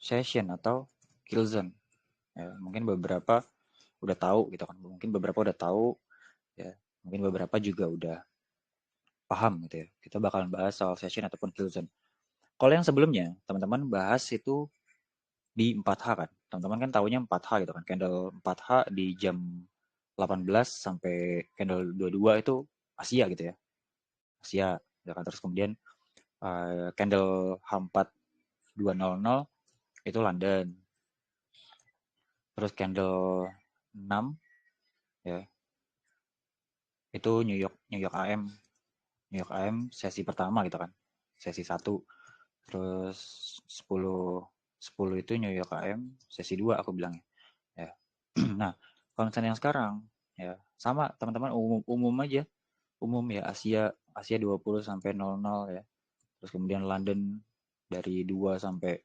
session atau kill zone. Ya, mungkin beberapa udah tahu gitu kan. Mungkin beberapa udah tahu ya. Mungkin beberapa juga udah paham gitu ya. Kita bakalan bahas soal session ataupun kill zone. Kalau yang sebelumnya, teman-teman bahas itu di 4H kan. Teman-teman kan tahunya 4H gitu kan. Candle 4H di jam 18 sampai candle 22 itu Asia gitu ya. Asia ya kan. Terus kemudian candle H4 200 itu London. Terus candle 6 ya itu New York AM. New York AM sesi pertama gitu kan. Sesi satu. Terus 10 10 itu New York AM sesi 2 aku bilangnya. Ya. Nah, kalau misalnya yang sekarang ya sama teman-teman umum aja. Umum ya Asia 20 sampai 00 ya. Terus kemudian London dari 2 sampai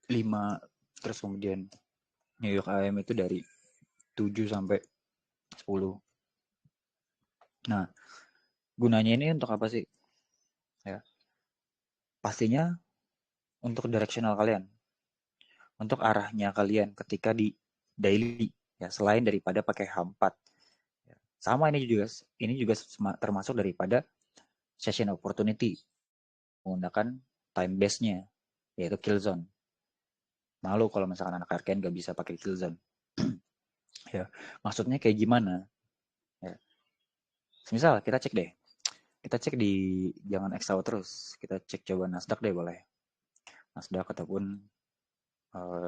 5. Terus kemudian New York AM itu dari 7 sampai 10. Nah, gunanya ini untuk apa sih? Ya, pastinya untuk directional kalian, untuk arahnya kalian ketika di daily ya, selain daripada pakai H4. Ya, sama ini juga termasuk daripada session opportunity menggunakan time base-nya yaitu kill zone. Malu kalau misalkan anak arcane gak bisa pakai kill zone. Ya, maksudnya kayak gimana? Ya, misal kita cek deh. Kita cek di jangan Excel terus. Kita cek coba Nasdaq deh boleh. Nasdaq ataupun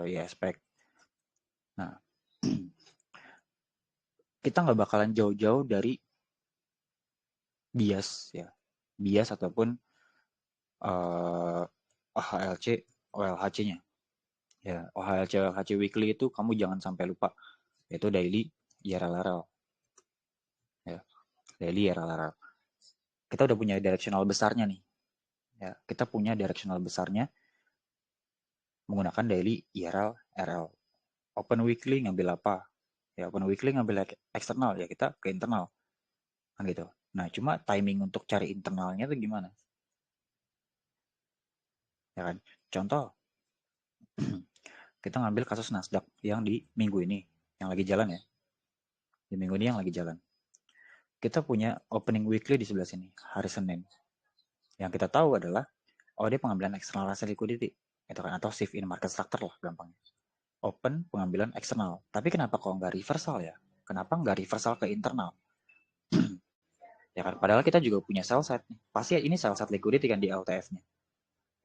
ISPEC. Nah, kita nggak bakalan jauh-jauh dari bias ya. Bias ataupun OHLC, OLHC-nya. Ya, OHLC, OLHC weekly itu kamu jangan sampai lupa. Yaitu daily IRL. Ya, daily IRL. Kita udah punya directional besarnya nih. Ya, kita punya directional besarnya menggunakan daily IRL, RL. Open weekly ngambil apa? Ya, open weekly ngambil eksternal ya kita ke internal. Kan gitu. Nah, cuma timing untuk cari internalnya tuh gimana? Ya kan? Contoh, kita ngambil kasus Nasdaq yang di minggu ini, yang lagi jalan ya. Di minggu ini yang lagi jalan. Kita punya opening weekly di sebelah sini, hari Senin. Yang kita tahu adalah, oh dia pengambilan eksternal asset liquidity. Itu kan, atau shift in market structure lah gampangnya. Open pengambilan eksternal. Tapi kenapa kok nggak reversal ya? Kenapa nggak reversal ke internal? Ya kan, padahal kita juga punya sell side. Pasti ini sell side liquidity kan di LTF-nya.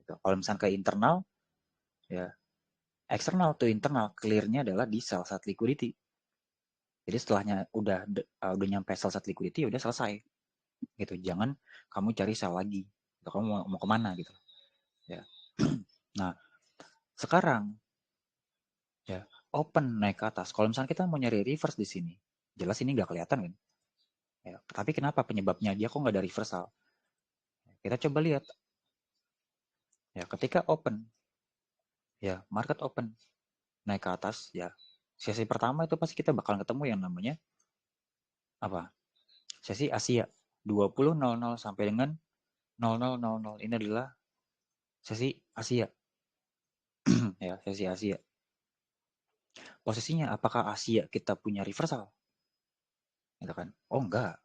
Gitu. Kalau misalnya ke internal, ya eksternal to internal clearnya adalah di sell side liquidity. Jadi setelahnya udah nyampe sell side liquidity udah selesai gitu. Jangan kamu cari sell lagi. Gitu. Kamu mau kemana gitu. Ya. Nah, sekarang ya open naik ke atas. Kalau misalnya kita mau nyari reverse di sini, jelas ini nggak kelihatan kan. Ya, tapi kenapa penyebabnya dia kok nggak ada reversal? Kita coba lihat. Ya, ketika open, ya market open naik ke atas, ya sesi pertama itu pasti kita bakal ketemu yang namanya apa? Sesi Asia 20.00 sampai dengan 00.00 ini adalah sesi Asia. Ya, sesi Asia. Posisinya apakah Asia kita punya reversal? Gitu kan? Oh enggak.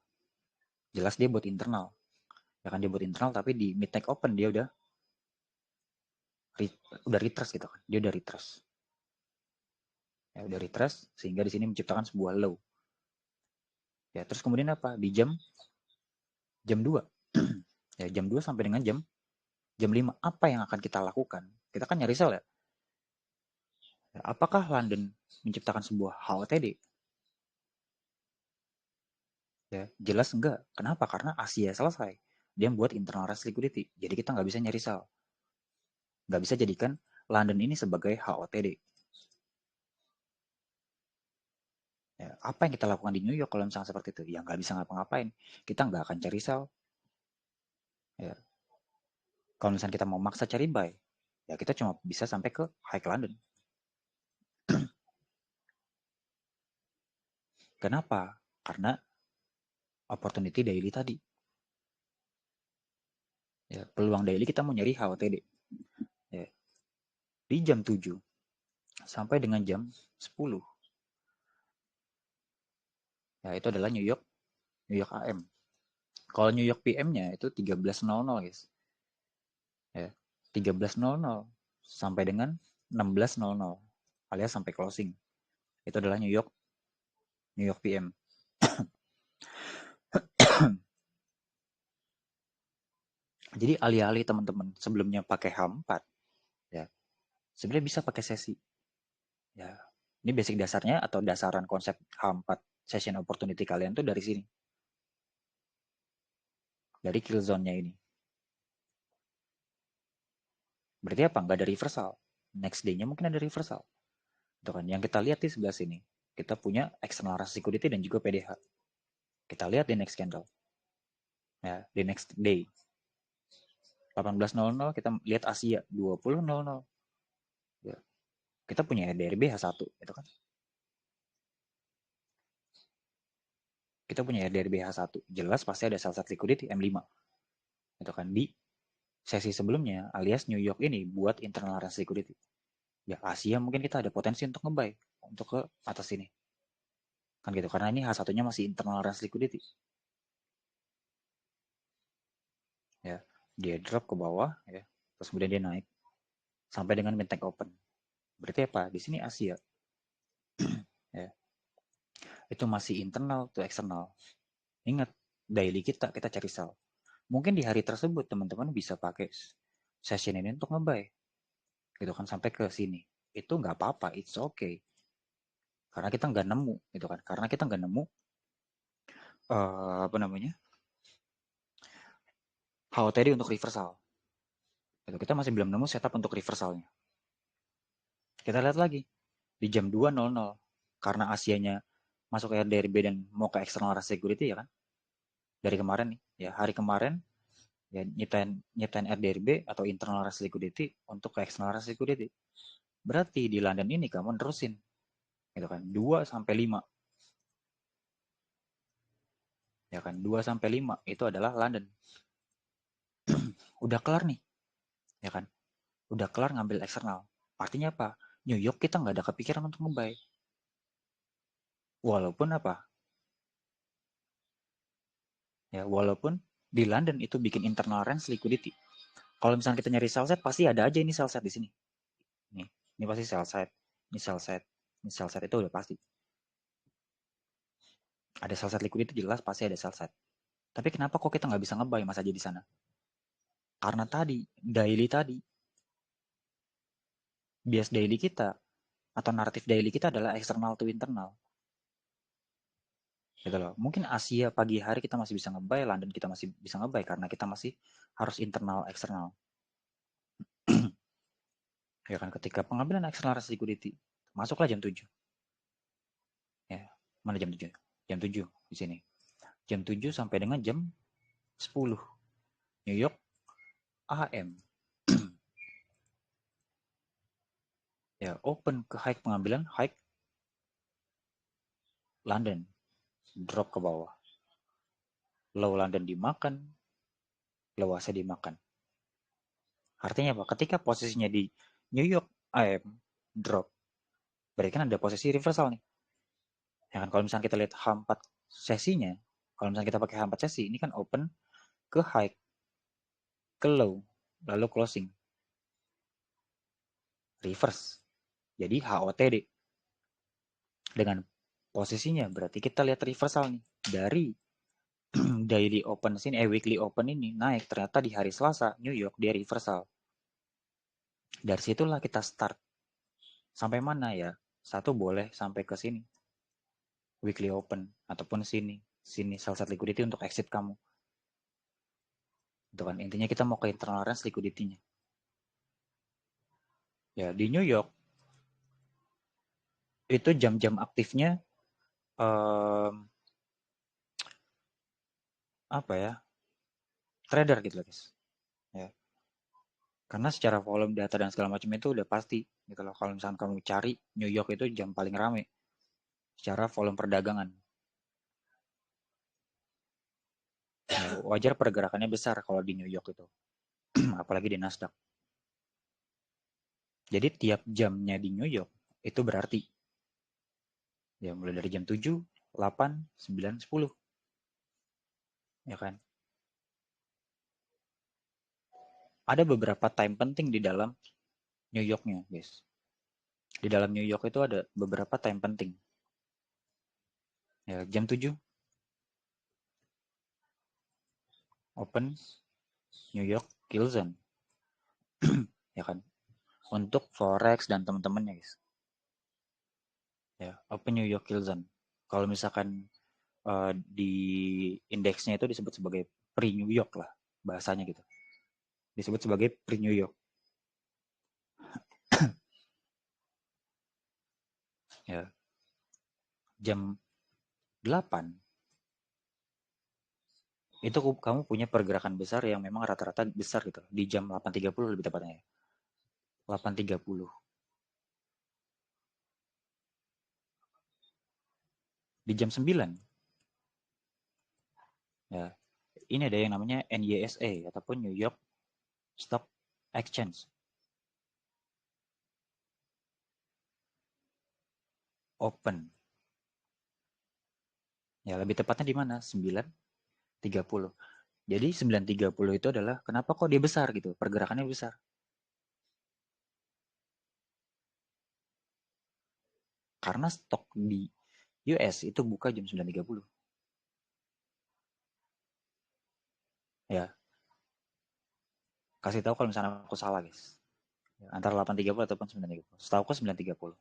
Jelas dia buat internal. Ya kan dia buat internal tapi di mid take open dia udah retrace gitu kan. Dia udah retrace. Ya udah retrace sehingga di sini menciptakan sebuah low. Ya, terus kemudian apa? Di jam 2. Ya, jam 2 sampai dengan jam 5 apa yang akan kita lakukan? Kita kan nyari sell ya. Apakah London menciptakan sebuah HOTD? Ya, jelas enggak. Kenapa? Karena Asia selesai. Dia buat internal race liquidity. Jadi kita nggak bisa nyari sell. Nggak bisa jadikan London ini sebagai HOTD. Ya, apa yang kita lakukan di New York kalau misalnya seperti itu? Ya nggak bisa ngapa-ngapain. Kita nggak akan cari sell. Ya, kalau misalnya kita mau maksa cari buy, ya kita cuma bisa sampai ke high London. Kenapa? Karena opportunity daily tadi. Ya, peluang daily kita mau nyari HOTD. Ya, di jam 7 sampai dengan jam 10. Ya, itu adalah New York AM. Kalau New York PM-nya itu 13.00, guys. Ya, 13.00 sampai dengan 16.00 alias sampai closing. Itu adalah New York PM. Jadi alih-alih teman-teman sebelumnya pakai H4, ya, sebenarnya bisa pakai sesi. Ya, ini basic dasarnya atau dasaran konsep H4 session opportunity kalian tuh dari sini. Dari kill zone-nya ini. Berarti apa? Nggak ada reversal. Next day-nya mungkin ada reversal. Itu kan yang kita lihat di sebelah sini. Kita punya external rush liquidity dan juga PDH. Kita lihat di next candle. Ya, di next day. 18.00 kita lihat Asia 20.00. Ya, kita punya RDRB H1 itu kan. Kita punya RDRB H1. Jelas pasti ada sell side liquidity M5. Itu kan di sesi sebelumnya alias New York ini buat internal rush liquidity. Ya Asia mungkin kita ada potensi untuk nge-buy untuk ke atas ini. Kan gitu karena ini H1-nya masih internal rush liquidity. Ya, dia drop ke bawah ya. Terus kemudian dia naik sampai dengan midnight open. Berarti apa? Di sini Asia ya. Itu masih internal to eksternal. Ingat, daily kita cari sell. Mungkin di hari tersebut teman-teman bisa pakai session ini untuk nge-buy. Gitu kan sampai ke sini. Itu nggak apa-apa, it's okay. Karena kita nggak nemu gitu kan. Karena kita nggak nemu apa namanya? HOTD untuk reversal. Gitu. Kita masih belum nemu setup untuk reversalnya. Kita lihat lagi di jam 2.00 karena Asianya masuk ke RDRB dan mau ke external rush security ya kan. Dari kemarin nih, ya hari kemarin ya nyetain RDRB atau internal rush liquidity untuk ke external rush liquidity. Berarti di London ini kamu nerusin gitu kan 2 sampai 5 ya kan 2 sampai 5 itu adalah London. Udah kelar nih ya kan. Udah kelar ngambil eksternal. Artinya apa? New York kita nggak ada kepikiran untuk ngebuy. Walaupun apa? Ya, walaupun di London itu bikin internal range liquidity. Kalau misalnya kita nyari sell set pasti ada aja ini sell set di sini. Nih, ini pasti sell set, ini sell set, ini sell set itu udah pasti. Ada sell set liquidity jelas pasti ada sell set. Tapi kenapa kok kita nggak bisa ngebuy mas aja di sana? Karena tadi daily tadi bias daily kita atau naratif daily kita adalah eksternal to internal. Gitu loh. Mungkin Asia pagi hari kita masih bisa ngebuy, London kita masih bisa ngebuy karena kita masih harus internal eksternal. Ya kan ketika pengambilan eksternal liquidity masuklah jam 7. Ya, mana jam 7? Jam 7 di sini. Jam 7 sampai dengan jam 10. New York AM. Ya, open ke high pengambilan, high London. Drop ke bawah. Low London dimakan, low Asia dimakan. Artinya apa? Ketika posisinya di New York AM drop, berarti kan ada posisi reversal nih. Ya kan kalau misalnya kita lihat H4 sesinya, kalau misalnya kita pakai H4 sesi, ini kan open ke high, ke low, lalu closing. Reverse. Jadi HOTD. Dengan posisinya berarti kita lihat reversal nih dari daily open sini weekly open ini naik ternyata di hari Selasa New York dia reversal. Dari situlah kita start. Sampai mana ya? Satu boleh sampai ke sini. Weekly open ataupun sini. Sini sell side liquidity untuk exit kamu. Itu kan intinya kita mau ke internal range liquidity-nya. Ya, di New York itu jam-jam aktifnya um, apa ya? Trader gitu loh, guys. Ya. Karena secara volume data dan segala macam itu udah pasti gitu loh. Kalau misalnya kamu cari New York itu jam paling rame secara volume perdagangan. Ya, wajar pergerakannya besar kalau di New York itu. apalagi di Nasdaq. Jadi tiap jamnya di New York itu berarti ya mulai dari jam 7, 8, 9, 10, ya kan? Ada beberapa time penting di dalam New Yorknya, guys. Di dalam New York itu ada beberapa time penting. Ya, jam 7 open New York Kill Zone, ya kan? Untuk forex dan teman-temannya, guys. Ya, open New York Kill Zone. Kalau misalkan di indeksnya itu disebut sebagai pre New York lah bahasanya gitu. Disebut sebagai pre New York. Ya, jam 8 itu kamu punya pergerakan besar yang memang rata-rata besar gitu. Di jam 8.30 lebih tepatnya. 8.30. Di jam 9 ya. Ini ada yang namanya NYSE ataupun New York Stock Exchange Open. Ya, lebih tepatnya di mana? 9.30. Jadi 9.30 itu adalah kenapa kok dia besar gitu, pergerakannya besar. Karena stok di US itu buka jam 9.30. Ya, kasih tahu kalau misalnya aku salah, guys. Ya, antara 8.30 ataupun 9.30. Setahu aku 9.30.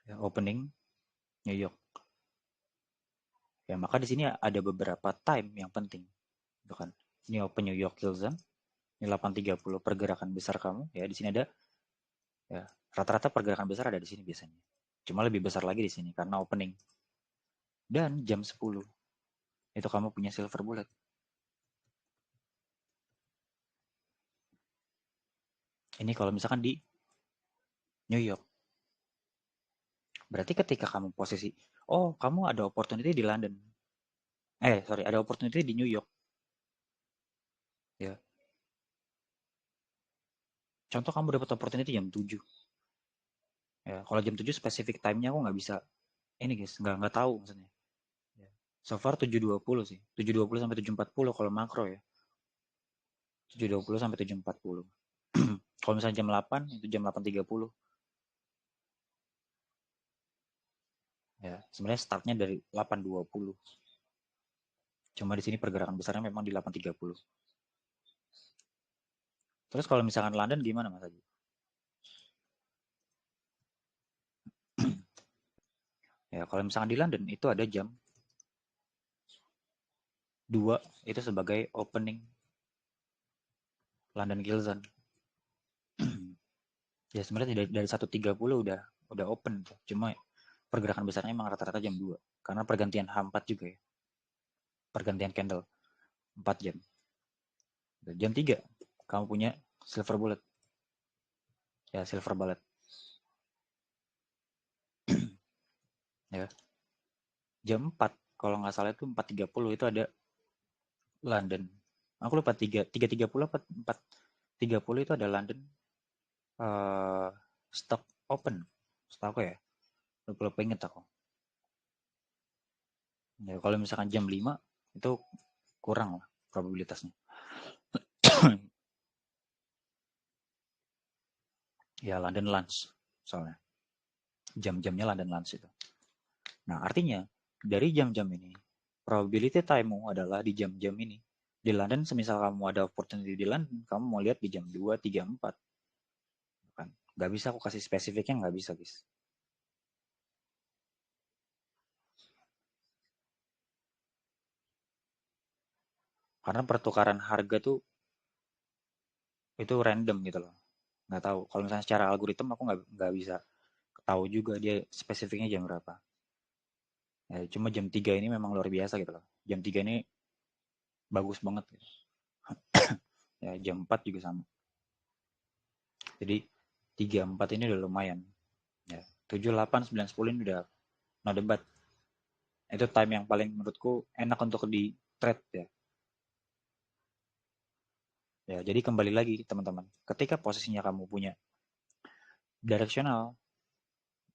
Ya, opening New York. Ya, maka di sini ada beberapa time yang penting. Gitu kan. Ini open New York Kill Zone. Ini 8.30 pergerakan besar kamu. Ya, di sini ada ya rata-rata pergerakan besar ada di sini biasanya. Cuma lebih besar lagi di sini karena opening. Dan jam 10 itu kamu punya silver bullet. Ini kalau misalkan di New York. Berarti ketika kamu posisi, oh kamu ada opportunity di London. Sorry, ada opportunity di New York. Ya, contoh kamu dapat opportunity jam 7. Ya, kalau jam 7 spesifik time-nya aku nggak bisa. Ini guys, nggak tahu maksudnya. Ya. So far 7.20 sih. 7.20 sampai 7.40 kalau makro ya. 7.20 sampai 7.40. Kalau misalnya jam 8, itu jam 8.30. Ya, sebenarnya startnya dari 8.20. Cuma di sini pergerakan besarnya memang di 8.30. Terus kalau misalkan London gimana Mas Haji? Ya, kalau misalkan di London itu ada jam 2 itu sebagai opening London Gill Zone. Ya sebenarnya dari 1.30 udah open tuh. Cuma pergerakan besarnya emang rata-rata jam 2 karena pergantian H4 juga ya. Pergantian candle 4 jam. Dan jam 3 kamu punya silver bullet. Ya silver bullet. Ya. Jam 4 kalau nggak salah itu 4.30 itu ada London. Aku lupa 3.30 apa 4.30 itu ada London uh, stock open. Setahu aku ya. Lupa inget aku. Ya, kalau misalkan jam 5 itu kurang lah probabilitasnya. Ya London lunch soalnya. Jam-jamnya London lunch itu. Nah, artinya dari jam-jam ini probability time-mu adalah di jam-jam ini. Di London semisal kamu ada opportunity di London, kamu mau lihat di jam 2, 3, 4. Kan? Gak bisa aku kasih spesifiknya, gak bisa, guys. Karena pertukaran harga tuh itu random gitu loh. Nggak tahu. Kalau misalnya secara algoritma aku nggak bisa tahu juga dia spesifiknya jam berapa. Ya, cuma jam 3 ini memang luar biasa gitu loh. Jam 3 ini bagus banget. Gitu. Ya, jam 4 juga sama. Jadi 3, 4 ini udah lumayan. Ya, 7, 8, 9, 10 ini udah no debat. Itu time yang paling menurutku enak untuk di trade ya. Ya, jadi kembali lagi teman-teman, ketika posisinya kamu punya directional,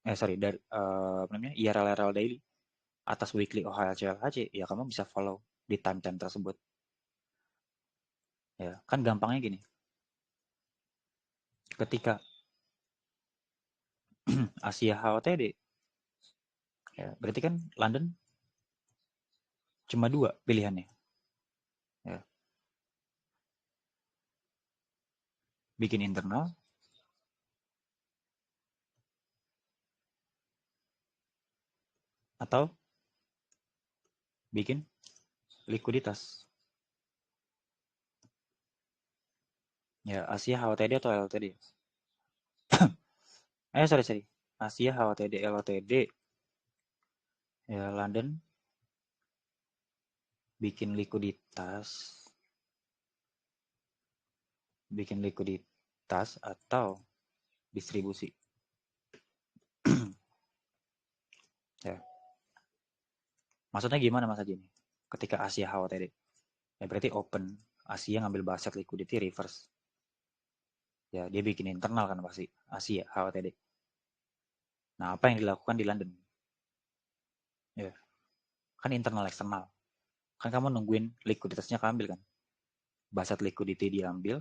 apa namanya, IRL daily atas weekly OHLCLHC, ya kamu bisa follow di time-time tersebut. Ya, kan gampangnya gini, ketika Asia HOTD, ya, berarti kan London cuma dua pilihannya. Ya, bikin internal atau bikin likuiditas. Ya, Asia HOTD atau LTD. Sorry. Asia HOTD LTD. Ya, London bikin likuiditas atau distribusi. Ya, maksudnya gimana Mas Haji ini? Ketika Asia HOTD. Ya berarti open. Asia ngambil baset liquidity reverse. Ya, dia bikin internal kan pasti. Asia HOTD. Nah, apa yang dilakukan di London? Ya, kan internal eksternal. Kan kamu nungguin likuiditasnya keambil kan? Baset liquidity diambil,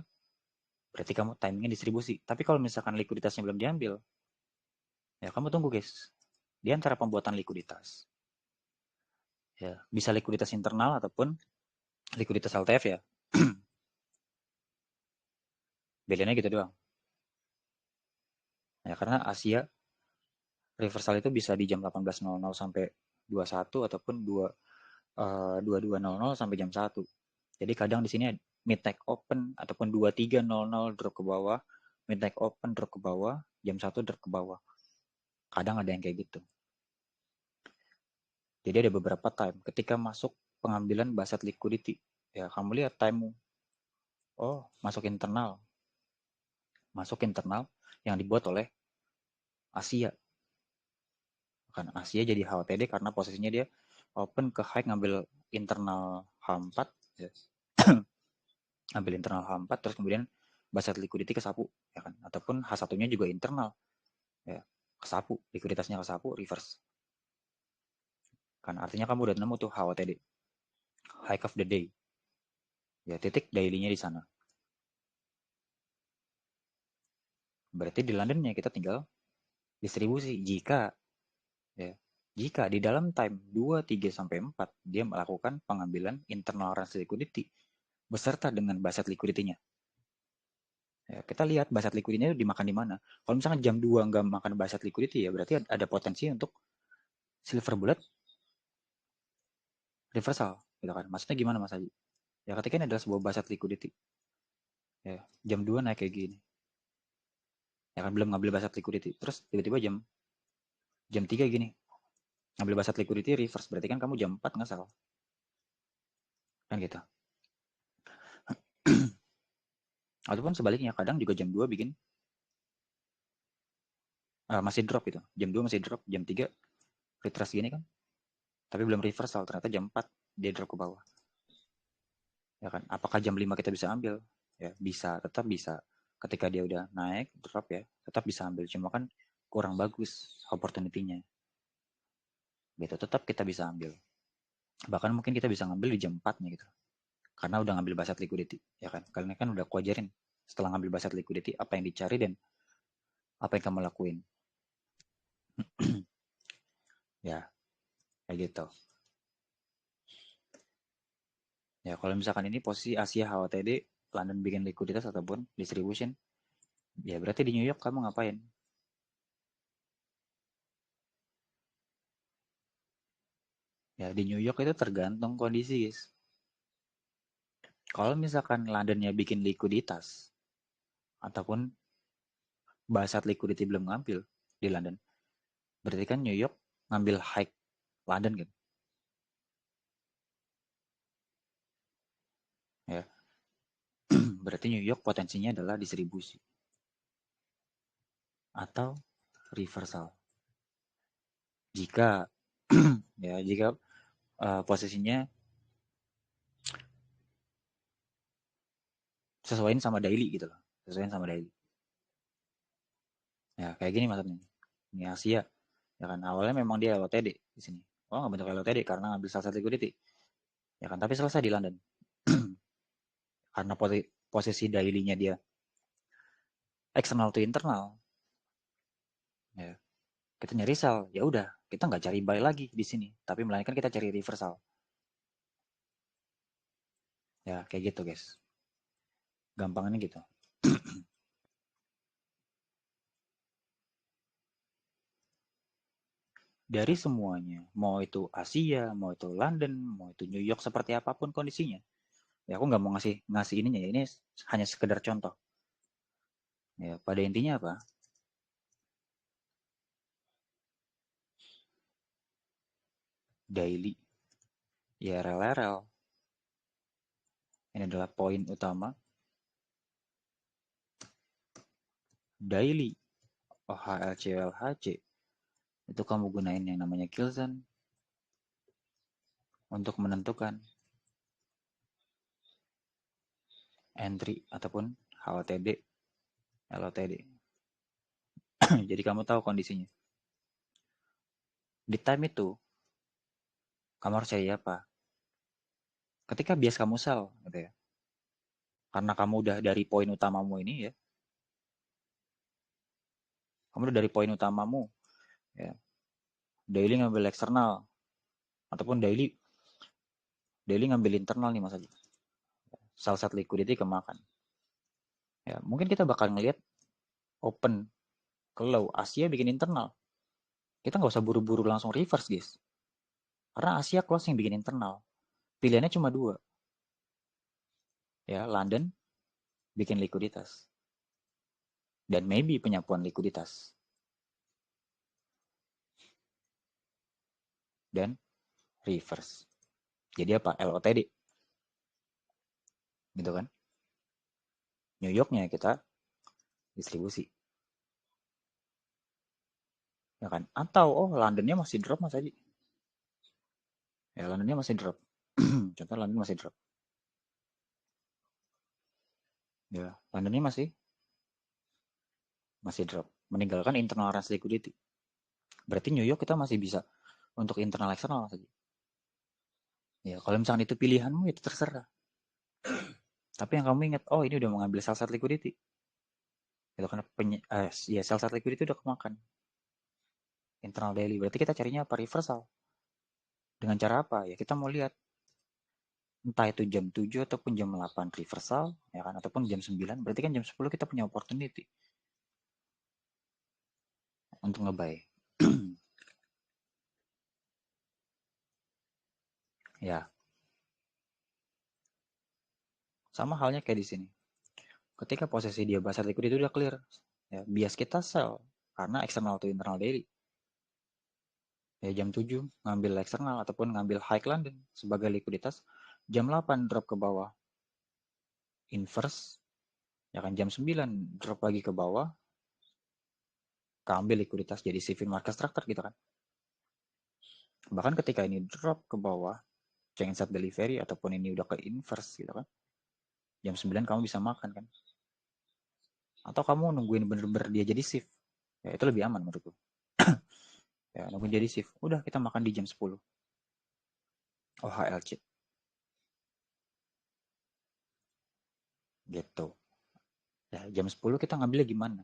berarti kamu timingnya distribusi. Tapi kalau misalkan likuiditasnya belum diambil, ya kamu tunggu guys. Di antara pembuatan likuiditas, ya bisa likuiditas internal ataupun likuiditas LTF ya. Bedanya gitu doang. Ya karena Asia reversal itu bisa di jam 18.00 sampai 21 ataupun 22.00 sampai jam 1. Jadi kadang di sini mid take open ataupun 23.00 drop ke bawah, mid take open drop ke bawah, jam 1 drop ke bawah. Kadang ada yang kayak gitu. Jadi ada beberapa time ketika masuk pengambilan baset liquidity. Ya, kamu lihat time. Oh, masuk internal. Masuk internal yang dibuat oleh Asia. Kan Asia jadi HOTD karena posisinya dia open ke high ngambil internal H4 ya. Ambil internal H4 terus kemudian baset liquidity kesapu ya kan, ataupun H1-nya juga internal ya, kesapu, likuiditasnya kesapu reverse kan, artinya kamu udah nemu tuh HOTD, high of the day ya, titik daily-nya di sana. Berarti di Londonnya kita tinggal distribusi jika ya, jika di dalam time 2, 3 sampai 4 dia melakukan pengambilan internal range liquidity beserta dengan baset liquidity-nya. Ya, kita lihat baset liquidity-nya dimakan di mana. Kalau misalkan jam 2 nggak makan baset liquidity ya berarti ada potensi untuk silver bullet reversal gitu kan. Maksudnya gimana Mas Haji? Ya ketika ini adalah sebuah baset liquidity. Ya, jam 2 naik kayak gini. Ya kan belum ngambil baset liquidity. Terus tiba-tiba jam 3 gini. Ngambil baset liquidity reverse. Berarti kan kamu jam 4 ngasal. Kan gitu. Ataupun sebaliknya kadang juga jam 2 bikin masih drop gitu. Jam 2 masih drop, jam 3 retrace gini kan. Tapi belum reversal, ternyata jam 4 dia drop ke bawah. Ya kan? Apakah jam 5 kita bisa ambil? Ya, bisa, tetap bisa. Ketika dia udah naik, drop ya, tetap bisa ambil. Cuma kan kurang bagus opportunity-nya. Gitu, tetap kita bisa ambil. Bahkan mungkin kita bisa ngambil di jam 4-nya gitu. Karena udah ngambil baset liquidity, ya kan? Kalian kan udah kuajarin setelah ngambil baset liquidity apa yang dicari dan apa yang kamu lakuin. Ya, kayak gitu. Ya, kalau misalkan ini posisi Asia HOTD, London bikin likuiditas ataupun distribution, ya berarti di New York kamu ngapain? Ya, di New York itu tergantung kondisi, guys. Kalau misalkan Londonnya bikin likuiditas, ataupun bahasa liquidity belum ngambil di London, berarti kan New York ngambil high London kan? Ya, berarti New York potensinya adalah distribusi atau reversal. Jika jika posisinya sesuaiin sama daily gitu loh. Sesuaiin sama daily. Ya, kayak gini maksudnya. Ini Asia. Ya kan, awalnya memang dia LOTD di sini. Oh, nggak bentuk LOTD karena ngambil sell side liquidity. Ya kan, tapi selesai di London. Karena posisi daily-nya dia eksternal to internal. Ya, kita nyari sell. Ya udah, kita nggak cari buy lagi di sini. Tapi melainkan kita cari reversal. Ya, kayak gitu guys. Gampangnya gitu. Dari semuanya, mau itu Asia, mau itu London, mau itu New York, seperti apapun kondisinya. Ya aku nggak mau ngasih ngasih ininya ya, ini hanya sekedar contoh. Ya, pada intinya apa? Daily, ya rel-rel. Ini adalah poin utama. Daily, OHLCLHC, itu kamu gunain yang namanya Kilzan untuk menentukan entry ataupun HOTD, LOTD. Jadi kamu tahu kondisinya. Di time itu, kamu harus cari apa? Ketika bias kamu sell, gitu ya. Karena kamu udah dari poin utamamu ini ya, kamu udah dari poin utamamu, ya. Daily ngambil eksternal, ataupun daily ngambil internal nih mas aja. Sell side liquidity kemakan. Ya, mungkin kita bakal ngelihat open ke low, Asia bikin internal. Kita nggak usah buru-buru langsung reverse guys. Karena Asia close yang bikin internal. Pilihannya cuma dua. Ya, London bikin likuiditas. Dan maybe penyapuan likuiditas. Dan reverse. Jadi apa? LOTD. Gitu kan. New Yorknya kita distribusi. Ya kan? Atau, oh Londonnya masih drop mas Haji. Ya Londonnya masih drop. Contoh London masih drop. Ya, Londonnya masih drop. Meninggalkan internal range liquidity. Berarti New York kita masih bisa untuk internal eksternal saja. Ya, kalau misalnya itu pilihanmu itu terserah. Tapi yang kamu ingat, oh ini udah mengambil sell side liquidity. Itu karena ya sell side liquidity udah kemakan. Internal daily. Berarti kita carinya apa? Reversal. Dengan cara apa? Ya kita mau lihat entah itu jam 7 ataupun jam 8 reversal, ya kan, ataupun jam 9. Berarti kan jam 10 kita punya opportunity untuk ngebuy. Ya, sama halnya kayak di sini. Ketika posisi dia basar liquid itu udah clear, ya, bias kita sell karena external to internal daily. Ya jam 7 ngambil eksternal ataupun ngambil high London sebagai likuiditas, jam 8 drop ke bawah. Inverse, ya kan jam 9 drop lagi ke bawah, keambil likuiditas jadi civil market structure gitu kan. Bahkan ketika ini drop ke bawah, chain set delivery ataupun ini udah ke inverse gitu kan. Jam 9 kamu bisa makan kan. Atau kamu nungguin bener-bener dia jadi shift. Ya itu lebih aman menurutku. Ya nungguin jadi shift. Udah kita makan di jam 10. OHLC. Gitu. Ya jam 10 kita ngambilnya gimana?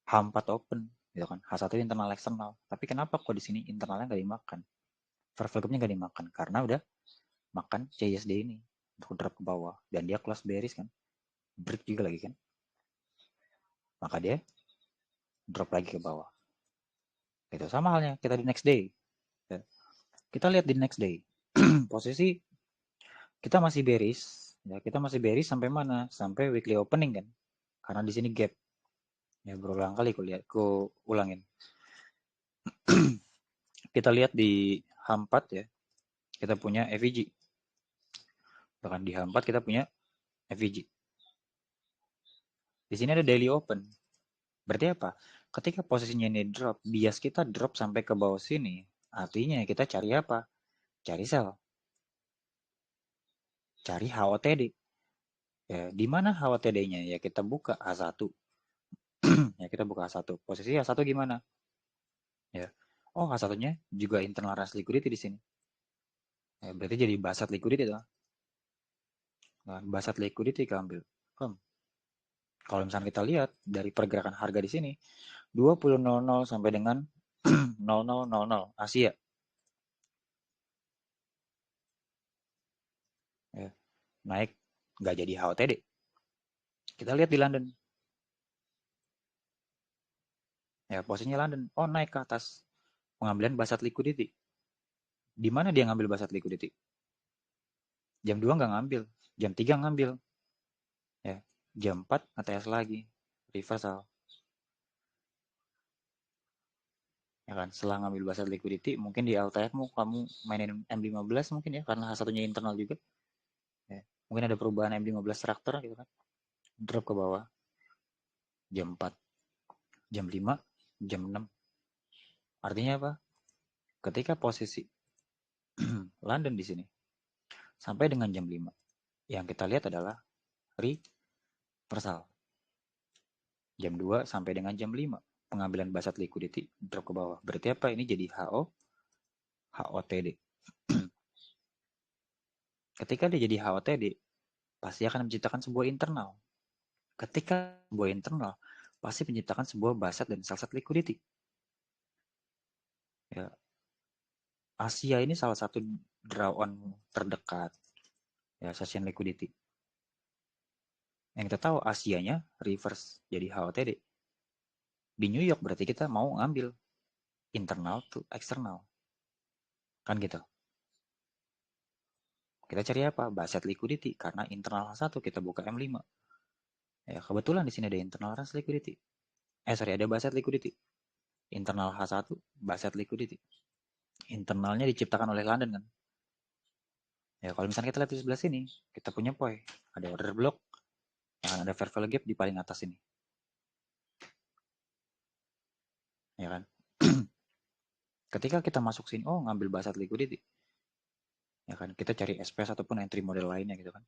H4 open gitu kan. H1 internal eksternal. Tapi kenapa kok di sini internalnya nggak dimakan? Fair value nggak dimakan karena udah makan CSD ini untuk drop ke bawah dan dia close bearish kan. Break juga lagi kan. Maka dia drop lagi ke bawah. Itu sama halnya kita di next day. Ya. Kita lihat di next day. Posisi kita masih bearish, ya kita masih bearish sampai mana? Sampai weekly opening kan? Karena di sini gap. Ya berulang kali ku ulangin. Kita lihat di H4 ya, kita punya FVG. Bahkan di H4 kita punya FVG. Di sini ada daily open. Berarti apa? Ketika posisinya ini drop, bias kita drop sampai ke bawah sini. Artinya kita cari apa? Cari sell. Cari HOTD. Ya, di mana HOTD-nya? Ya kita buka H1. Ya kita buka H1. Posisi H1 gimana? Ya. Oh, H1-nya juga internal rush liquidity di sini. Ya, berarti jadi basat liquidity tuh. Nah, basat liquidity keambil. Kalau misalnya kita lihat dari pergerakan harga di sini 20.00 sampai dengan 00.00 Asia. Ya, naik nggak jadi HOTD. Kita lihat di London. Ya, posisinya London. Oh, naik ke atas. Pengambilan basat liquidity. Di mana dia ngambil basat liquidity? Jam 2 nggak ngambil. Jam 3 ngambil. Ya, jam 4 ATS lagi. Reversal. Ya kan, setelah ngambil basat liquidity, mungkin di LTF-mu kamu mainin M15 mungkin ya, karena H1-nya internal juga. Ya. Mungkin ada perubahan M15 structure gitu kan. Drop ke bawah. Jam 4, jam 5, jam 6. Artinya apa? Ketika posisi London di sini sampai dengan jam 5, yang kita lihat adalah reversal. Jam 2 sampai dengan jam 5, pengambilan basat liquidity drop ke bawah. Berarti apa? Ini jadi HOTD. Ketika dia jadi HOTD, pasti akan menciptakan sebuah internal. Ketika sebuah internal, pasti menciptakan sebuah basat dan salsat liquidity. Ya, Asia ini salah satu draw on terdekat ya session liquidity. Yang kita tahu Asianya reverse jadi HOTD. Di New York berarti kita mau ngambil internal to eksternal. Kan gitu. Kita cari apa? Basat liquidity karena internal H1 kita buka M5. Ya, kebetulan di sini ada internal rush liquidity. Sorry, ada basat liquidity. Internal H1, basat liquidity. Internalnya diciptakan oleh London kan. Ya, kalau misalnya kita lihat di sebelah sini, kita punya POI. Ada order block, yang ada fair value gap di paling atas ini. Ya kan? Ketika kita masuk sini, oh ngambil basat liquidity. Ya kan? Kita cari SPS ataupun entry model lainnya gitu kan.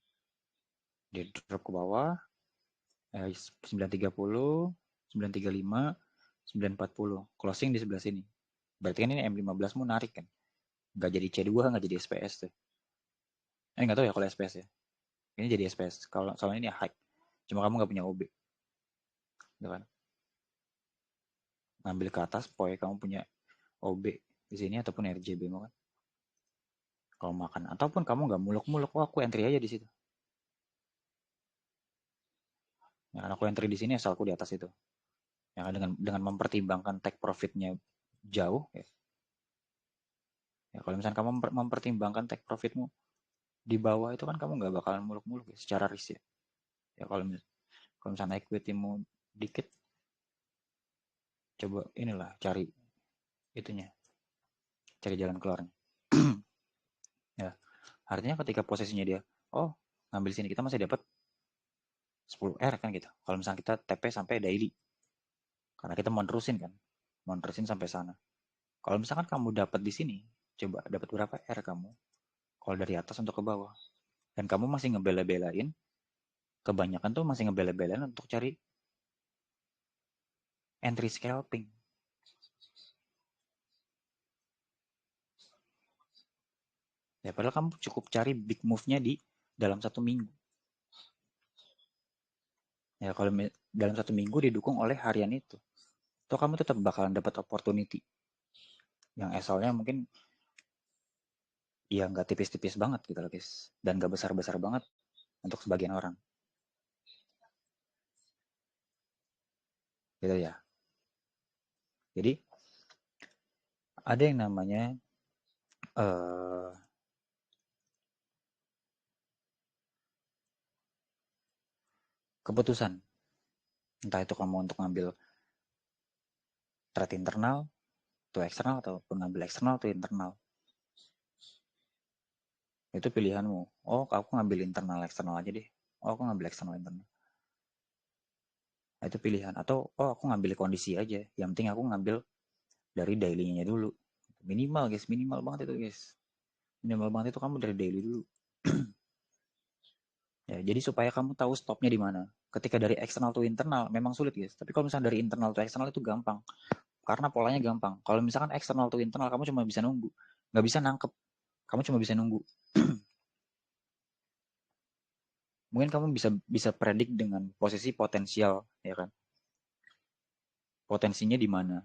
Dia drop ke bawah, 930, 935, 940. Closing di sebelah sini. Berarti kan ini M15 mu narik kan. Nggak jadi C2, nggak jadi SPS tuh. Nggak tahu ya kalau SPS ya. Ini jadi SPS. Kalau soalnya ini high. Cuma kamu nggak punya OB. Gitu kan. Ngambil ke atas, pokoknya kamu punya OB di sini ataupun RJB mau kan. Kalau makan. Ataupun kamu nggak muluk-muluk. Oh aku entry aja di situ. Ya, aku entry di sini asalku di atas itu. Ya, dengan mempertimbangkan take profitnya jauh. Ya, kalau misalnya kamu mempertimbangkan take profitmu di bawah itu kan kamu nggak bakalan muluk-muluk ya, secara risk ya. Ya kalau misalnya equity-mu dikit, coba inilah cari itunya, cari jalan keluarnya. Ya, artinya ketika posisinya dia, oh ngambil sini kita masih dapat 10R kan gitu. Kalau misalnya kita TP sampai daily, karena kita mau terusin kan, mau terusin sampai sana. Kalau misalkan kamu dapat di sini, coba dapat berapa R kamu? Kalau dari atas untuk ke bawah, dan kamu masih ngebela-belain, kebanyakan tuh masih ngebela-belain untuk cari entry scalping. Ya, padahal kamu cukup cari big move-nya di dalam 1 minggu. Ya, kalau dalam 1 minggu didukung oleh harian itu, toh kamu tetap bakalan dapat opportunity. Yang asalnya mungkin ya nggak tipis-tipis banget gitu loh guys. Dan nggak besar-besar banget untuk sebagian orang. Gitu ya. Jadi ada yang namanya uh, keputusan. Entah itu kamu untuk ngambil trade internal, atau eksternal, ataupun ngambil eksternal atau internal. Itu pilihanmu. Oh, aku ngambil internal eksternal aja deh. Oh, aku ngambil eksternal internal. Nah, itu pilihan. Atau, oh aku ngambil kondisi aja. Yang penting aku ngambil dari daily-nya dulu. Minimal guys, minimal banget itu guys. Minimal banget itu kamu dari daily dulu. Ya, jadi supaya kamu tahu stopnya di mana. Ketika dari eksternal to internal memang sulit guys. Tapi kalau misalnya dari internal to eksternal itu gampang. Karena polanya gampang. Kalau misalkan eksternal to internal kamu cuma bisa nunggu. Nggak bisa nangkep. Kamu cuma bisa nunggu. Mungkin kamu bisa bisa predik dengan posisi potensial, ya kan? Potensinya di mana?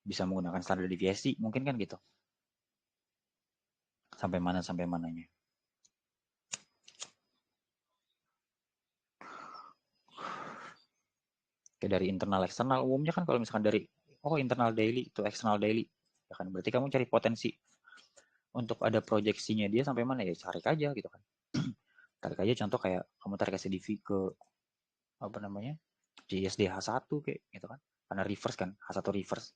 Bisa menggunakan standar deviasi, mungkin kan gitu. Sampai mana sampai mananya. Kayak dari internal eksternal umumnya kan kalau misalkan dari internal daily to external daily, ya kan? Berarti kamu cari potensi untuk ada proyeksinya dia sampai mana ya cari aja gitu kan. Tarik aja contoh kayak kamu tarik SDV ke apa namanya? JSD H1 kayak gitu kan. Karena reverse kan, H1 reverse.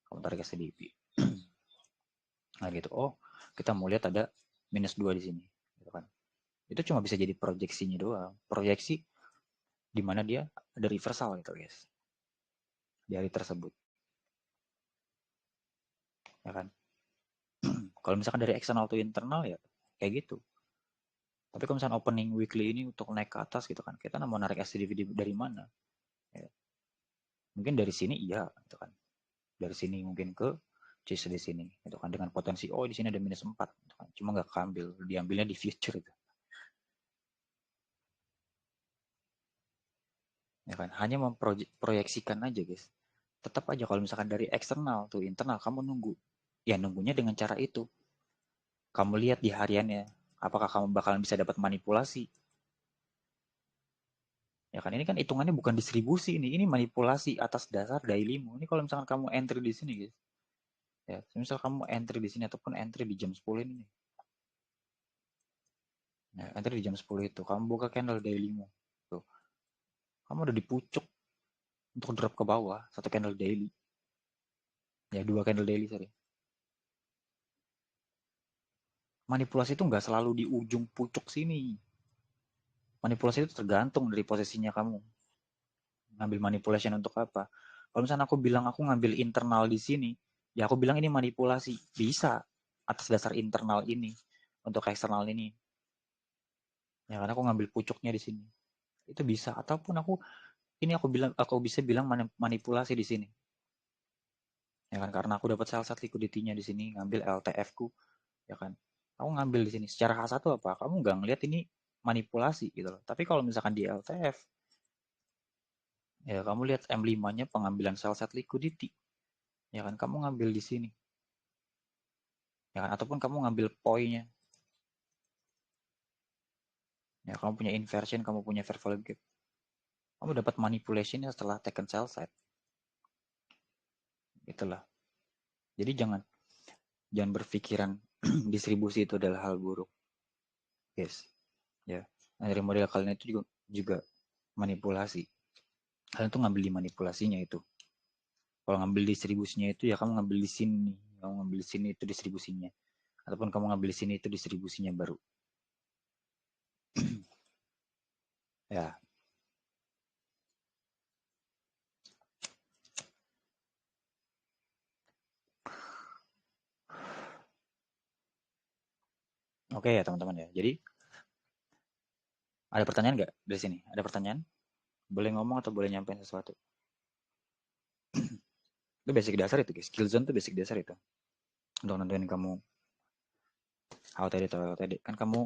Kamu tarik SDV. Nah gitu. Oh, kita mau lihat ada -2 di sini gitu kan. Itu cuma bisa jadi proyeksinya doang. Proyeksi di mana dia ada reversal gitu, guys. Di hari tersebut. Ya kan? Kalau misalkan dari external to internal ya kayak gitu. Tapi kalau misalkan opening weekly ini untuk naik ke atas gitu kan, kita mau narik SCDV dari mana? Ya. Mungkin dari sini iya gitu kan. Dari sini mungkin ke CC di sini gitu kan dengan potensi di sini ada -4 gitu kan. Cuma nggak keambil, diambilnya di future itu. Ya kan? Hanya memproyeksikan aja, guys. Tetap aja kalau misalkan dari eksternal tuh internal kamu nunggu. Ya nunggunya dengan cara itu. Kamu lihat di hariannya, apakah kamu bakalan bisa dapat manipulasi. Ya kan ini kan hitungannya bukan distribusi ini manipulasi atas dasar dailymu. Ini kalau misalkan kamu entry di sini, guys. Ya, misal kamu entry di sini ataupun entry di jam 10 ini. Ya, entry di jam 10 itu, kamu buka candle dailymu. Tuh, kamu udah di pucuk untuk drop ke bawah, satu candle daily. Ya, dua candle daily, sorry. Manipulasi itu nggak selalu di ujung pucuk sini. Manipulasi itu tergantung dari posisinya kamu. Ngambil manipulation untuk apa? Kalau misalnya aku bilang aku ngambil internal di sini, ya aku bilang ini manipulasi. Bisa atas dasar internal ini untuk eksternal ini. Ya karena aku ngambil pucuknya di sini. Itu bisa ataupun aku bisa bilang manipulasi di sini. Ya kan karena aku dapat sell set liquidity-nya di sini, ngambil LTF-ku, ya kan. Aku ngambil di sini. Secara H1 apa? Kamu nggak ngeliat ini manipulasi gitu loh. Tapi kalau misalkan di LTF, ya kamu lihat M5-nya pengambilan sell set liquidity. Ya kan kamu ngambil di sini. Ya kan ataupun kamu ngambil poinnya. Ya kamu punya inversion, kamu punya fair value gap. Kamu dapat manipulationnya setelah taken sell set. Itulah. Jadi jangan berpikiran distribusi itu adalah hal buruk. Yes. Ya. Nah, dari model kalian itu juga manipulasi. Kalian tuh ngambil di manipulasinya itu. Kalau ngambil distribusinya itu ya kamu ngambil di sini, kamu ngambil di sini itu distribusinya. Ataupun kamu ngambil di sini itu distribusinya baru. Ya. Oke ya teman-teman ya. Jadi ada pertanyaan nggak dari sini? Ada pertanyaan? Boleh ngomong atau boleh nyampein sesuatu? Itu basic dasar itu guys. Skill zone itu basic dasar itu. Untuk nentuin kamu HOTD atau LTD. Kan kamu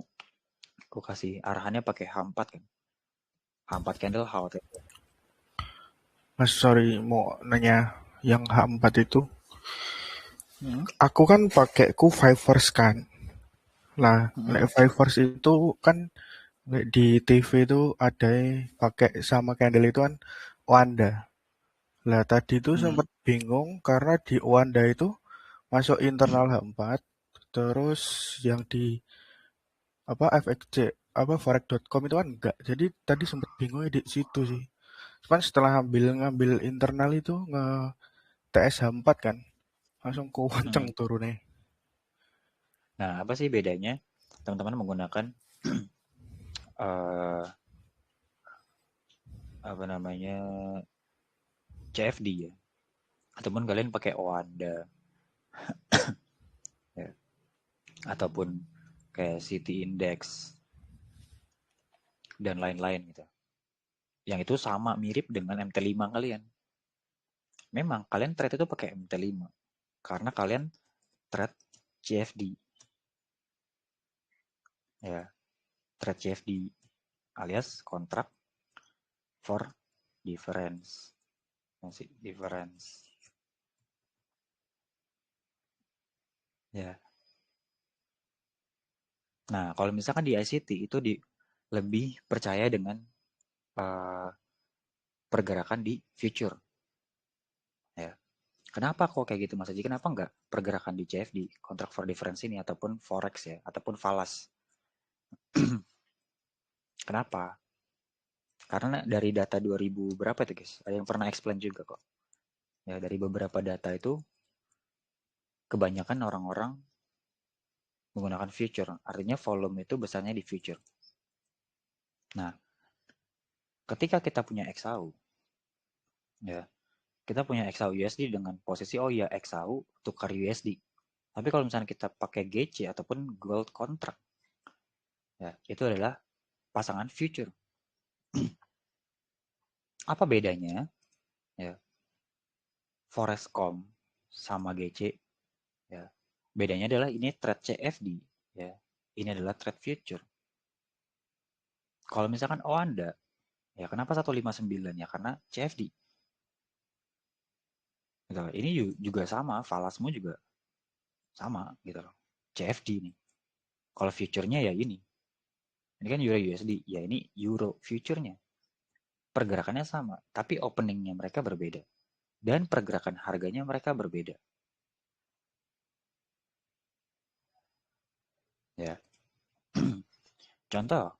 aku kasih arahannya pakai H4 kan. H4 candle HOTD. Mas, sorry mau nanya yang H4 itu. Hmm. Aku kan pakaiku Fivers kan. Nah, Hmm. nek Fivers itu kan di TV itu ada pakai sama candle itu kan Wanda. Lah tadi itu Hmm. sempat bingung karena di Wanda itu masuk internal H4, terus yang di apa FXC apa forex.com itu kan enggak. Jadi tadi sempat bingung di situ sih. Cuman setelah ngambil internal itu nge TS H4 kan langsung kenceng Hmm. turunnya. Nah, apa sih bedanya teman-teman menggunakan uh, apa namanya CFD ya? Ataupun kalian pakai Oanda ya? Ataupun kayak City Index dan lain-lain gitu. Yang itu sama mirip dengan MT5 kalian. Memang kalian trade itu pakai MT5 karena kalian trade CFD. Ya, trade CFD alias kontrak for difference. Masih difference. Ya. Nah, kalau misalkan di ICT itu lebih percaya dengan uh, pergerakan di future. Ya. Kenapa kok kayak gitu Mas Haji? Kenapa nggak pergerakan di CFD, contract for difference ini, ataupun forex ya, ataupun falas? Kenapa? Karena dari data 2000 berapa tuh guys? Ada yang pernah explain juga kok. Ya, dari beberapa data itu kebanyakan orang-orang menggunakan future. Artinya volume itu besarnya di future. Nah, ketika kita punya XAU, ya, kita punya XAU USD dengan posisi oh ya XAU tukar USD. Tapi kalau misalnya kita pakai GC ataupun gold contract, ya, itu adalah pasangan future. Apa bedanya? Ya, Forescom sama GC, ya. Bedanya adalah ini trade CFD, ya. Ini adalah trade future. Kalau misalkan Anda, ya kenapa 159 ya? Karena CFD. Gitu. Ini juga sama, falasmu juga sama gitu loh. CFD nih. Kalau future-nya ya ini. Ini kan Euro USD, ya ini Euro future-nya. Pergerakannya sama, tapi openingnya mereka berbeda. Dan pergerakan harganya mereka berbeda. Ya. Contoh,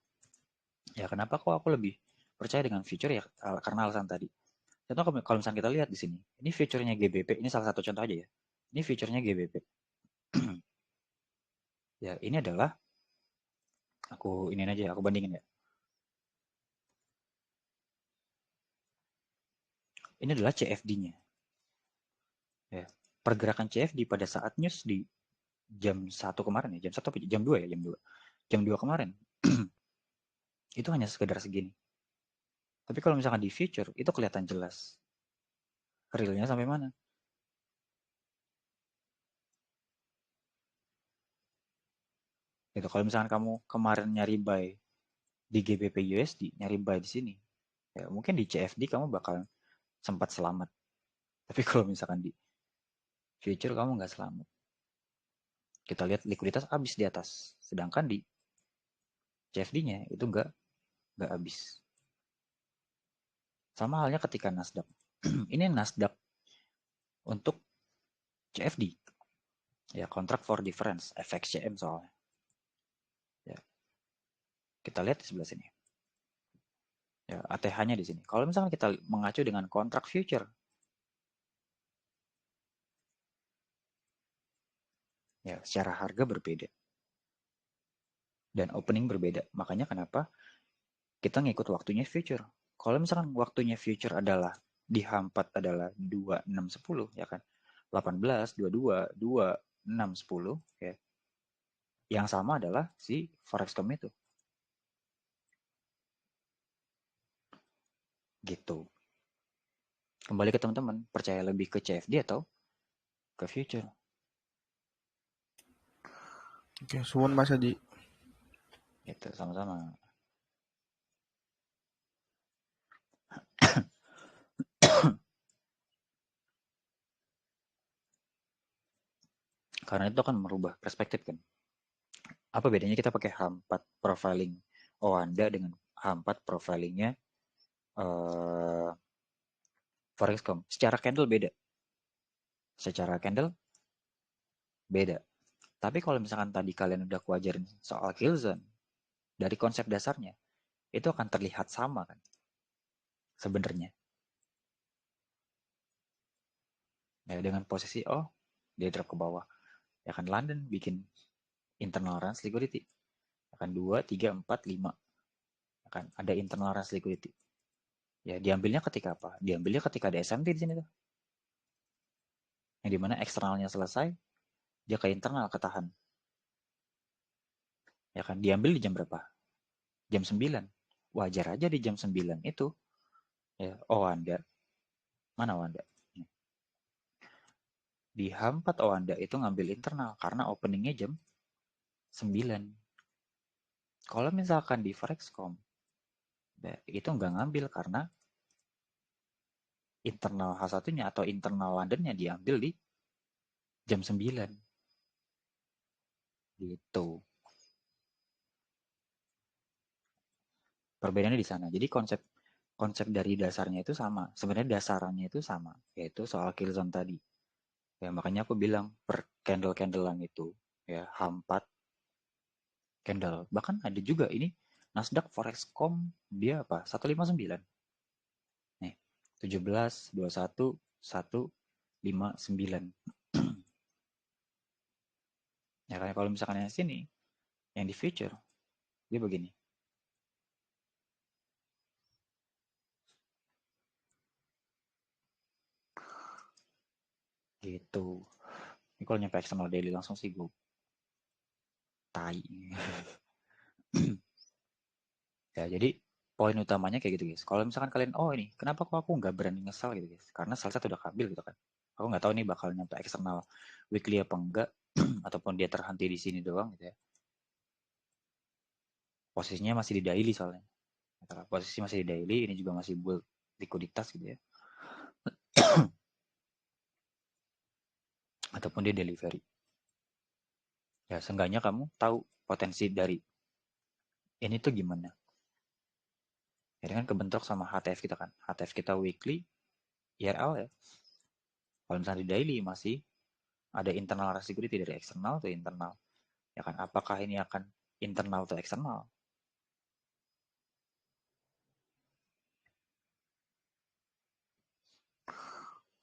ya kenapa kok aku lebih percaya dengan future ya karena alasan tadi. Contoh kalau misalnya kita lihat di sini, ini future-nya GBP, ini salah satu contoh aja ya. Ini future-nya GBP. Ya, ini adalah aku ini aja, aku bandingin ya. Ini adalah CFD-nya. Ya. Pergerakan CFD pada saat news di jam 1 kemarin ya, jam 1 apa jam 2 ya, jam 2. Jam 2 kemarin. Itu hanya sekedar segini. Tapi kalau misalkan di future, itu kelihatan jelas. Realnya sampai mana? Gitu. Kalau misalkan kamu kemarin nyari buy di GBP USD, nyari buy di sini, ya mungkin di CFD kamu bakal sempat selamat. Tapi kalau misalkan di future kamu nggak selamat. Kita lihat likuiditas habis di atas, sedangkan di CFD-nya itu nggak habis. Sama halnya ketika Nasdaq. Ini Nasdaq untuk CFD, ya contract for difference, FXCM soalnya. Ya, kita lihat di sebelah sini. Ya, ATH-nya di sini. Kalau misalkan kita mengacu dengan kontrak future, ya secara harga berbeda dan opening berbeda. Makanya kenapa kita ngikut waktunya future. Kalau misalkan waktunya future adalah di H4 adalah 26 10 ya kan. 18 22 2 6 10 ya. Yang sama adalah si Forex.com itu. Gitu. Kembali ke teman-teman, percaya lebih ke CFD atau ke future? Oke, suwun Mas Adi. Gitu, sama-sama. Karena itu akan merubah perspektif kan. Apa bedanya kita pakai H4 profiling Owanda dengan H4 profilingnya uh, Forex.com? Secara candle beda. Secara candle beda. Tapi kalau misalkan tadi kalian udah kuajarin soal kill zone, dari konsep dasarnya, itu akan terlihat sama kan sebenarnya. Ya, dengan posisi oh dia drop ke bawah. Ya kan London bikin internal range liquidity. Akan 2, 3, 4, 5. Akan ada internal range liquidity. Ya diambilnya ketika apa? Diambilnya ketika ada SMT di sini tuh. Yang dimana eksternalnya selesai, dia ke internal ketahan. Ya kan diambil di jam berapa? Jam 9. wajar aja di jam 9 itu. Ya, oh Anda, mana Wanda? Di H4 Owanda itu ngambil internal karena openingnya jam 9. Kalau misalkan di Forexcom, itu nggak ngambil karena internal H1-nya atau internal London-nya diambil di jam 9. Gitu. Perbedaannya di sana. Jadi konsep konsep dari dasarnya itu sama. Sebenarnya dasarannya itu sama, yaitu soal kill zone tadi. Ya, makanya aku bilang per candle-candlean itu ya H4 candle. Bahkan ada juga ini Nasdaq Forexcom dia apa? 159. Nih, 17, 21, 159. Ya kayak kalau misalkan yang sini, yang di future, dia begini. Gitu. Ini kalau nyampe external daily langsung sih gue tai. Ya, jadi poin utamanya kayak gitu guys. Kalau misalkan kalian, oh ini, kenapa kok aku nggak berani ngesal gitu guys? Karena salah satu udah kabil gitu kan. Aku nggak tahu nih bakal nyampe eksternal weekly apa enggak, ataupun dia terhenti di sini doang gitu ya. Posisinya masih di daily soalnya. Posisi masih di daily, ini juga masih build likuiditas gitu ya. Ataupun dia delivery. Ya, seenggaknya kamu tahu potensi dari ini tuh gimana. Jadi kan kebentuk sama HTF kita kan. HTF kita weekly, IRL ya. Kalau misalnya di daily masih ada internal security dari eksternal atau internal. Ya kan, apakah ini akan internal atau eksternal?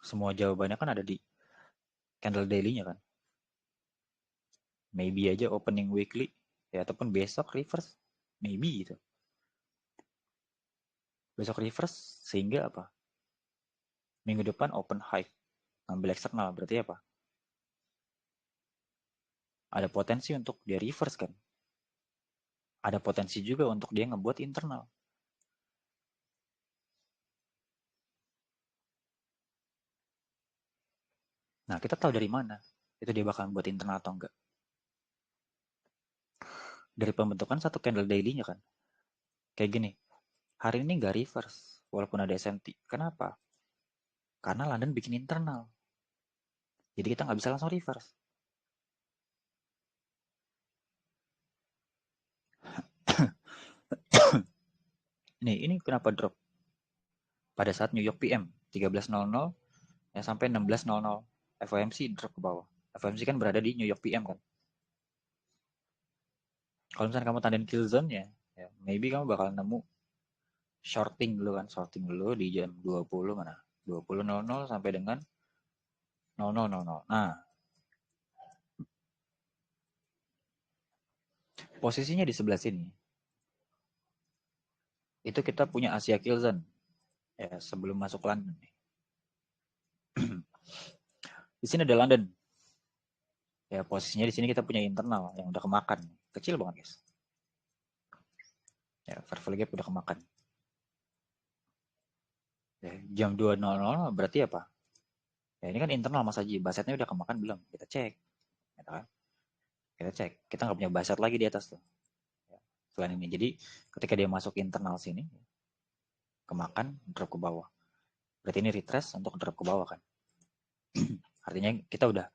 Semua jawabannya kan ada di candle daily-nya kan. Maybe aja opening weekly, ya ataupun besok reverse. Maybe gitu. Besok reverse sehingga apa? Minggu depan open high. Ngambil eksternal berarti apa? Ada potensi untuk dia reverse kan. Ada potensi juga untuk dia ngebuat internal. Nah, kita tahu dari mana itu dia bakal buat internal atau enggak. Dari pembentukan satu candle daily-nya kan. Kayak gini, hari ini nggak reverse walaupun ada SMT. Kenapa? Karena London bikin internal. Jadi kita nggak bisa langsung reverse. Ini kenapa drop? Pada saat New York PM 13.00 ya sampai 16.00 FOMC drop ke bawah. FOMC kan berada di New York PM kan. Kalau misalnya kamu tandain kill zone ya maybe kamu bakal nemu shorting dulu kan, shorting dulu di jam 20 mana? 20.00 sampai dengan 00.00. Nah, posisinya di sebelah sini. Itu kita punya Asia kill zone ya sebelum masuk London. Di sini ada London. Ya posisinya di sini kita punya internal yang udah kemakan. Kecil banget guys. Ya fair value gap udah kemakan. Ya, jam 2.00 berarti apa? Ya ini kan internal Mas Haji, basetnya udah kemakan belum? Kita cek. Gitu kan? Kita cek. Kita nggak punya baset lagi di atas tuh. Ya, selain ini. Jadi ketika dia masuk internal sini, kemakan, drop ke bawah. Berarti ini retrace untuk drop ke bawah kan. Artinya kita udah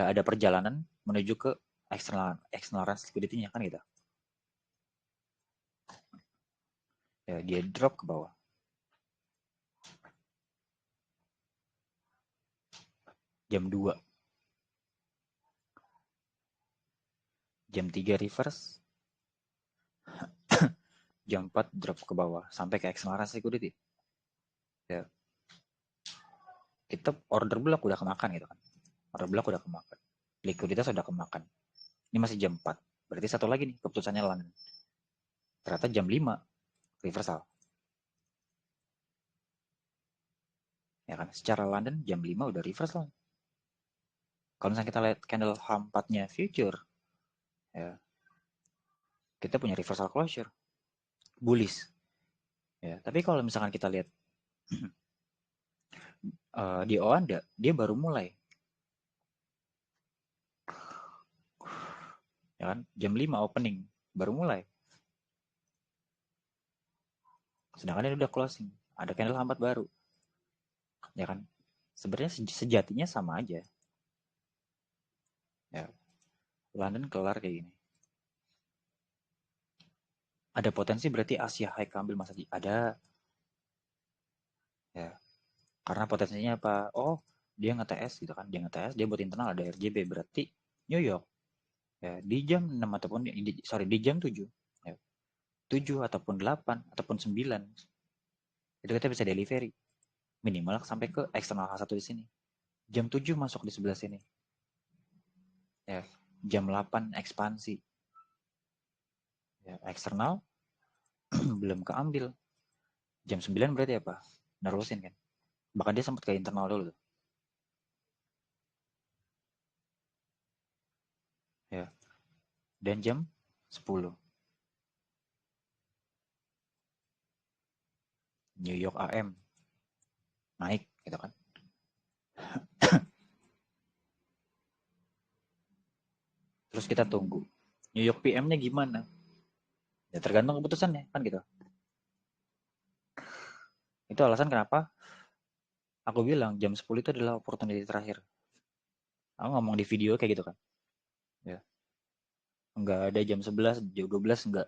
ada perjalanan menuju ke external range liquidity-nya kan gitu. Ya, dia drop ke bawah. Jam 2. Jam 3 reverse. Jam 4 drop ke bawah sampai ke external range liquidity. Ya, kita order block udah kemakan gitu kan. Order block udah kemakan. Likuiditas udah kemakan. Ini masih jam 4. Berarti satu lagi nih keputusannya London. Ternyata jam 5 reversal. Ya kan? Secara London jam 5 udah reversal. Kalau misalnya kita lihat candle H4-nya future, ya, kita punya reversal closure. bullish. Ya, tapi kalau misalkan kita lihat di Oanda, dia baru mulai, ya kan? Jam 5 opening, baru mulai. Sedangkan dia udah closing, ada candle hambat baru, ya kan? Sebenarnya sejatinya sama aja. Ya, London kelar kayak gini. Ada potensi berarti Asia High ambil masa ada, ya. Karena potensinya apa? Oh, dia nge-TS gitu kan. Dia nge-TS, dia buat internal ada RJB, berarti New York. Ya, di jam 6 ataupun di jam 7. Ya, 7 ataupun 8 ataupun 9. Itu kita bisa delivery. Minimal sampai ke eksternal H1 di sini. Jam 7 masuk di sebelah sini. Ya, jam 8 ekspansi. Ya, eksternal belum keambil. Jam 9 berarti apa? Nerusin kan. Bahkan dia sempat ke internal dulu. Ya. Dan jam 10 New York AM naik gitu kan. Terus kita tunggu New York PM-nya gimana. Ya tergantung keputusannya kan gitu. Itu alasan kenapa aku bilang jam 10 itu adalah opportunity terakhir. Aku ngomong di video kayak gitu kan. Ya. Enggak ada jam 11, jam 12 enggak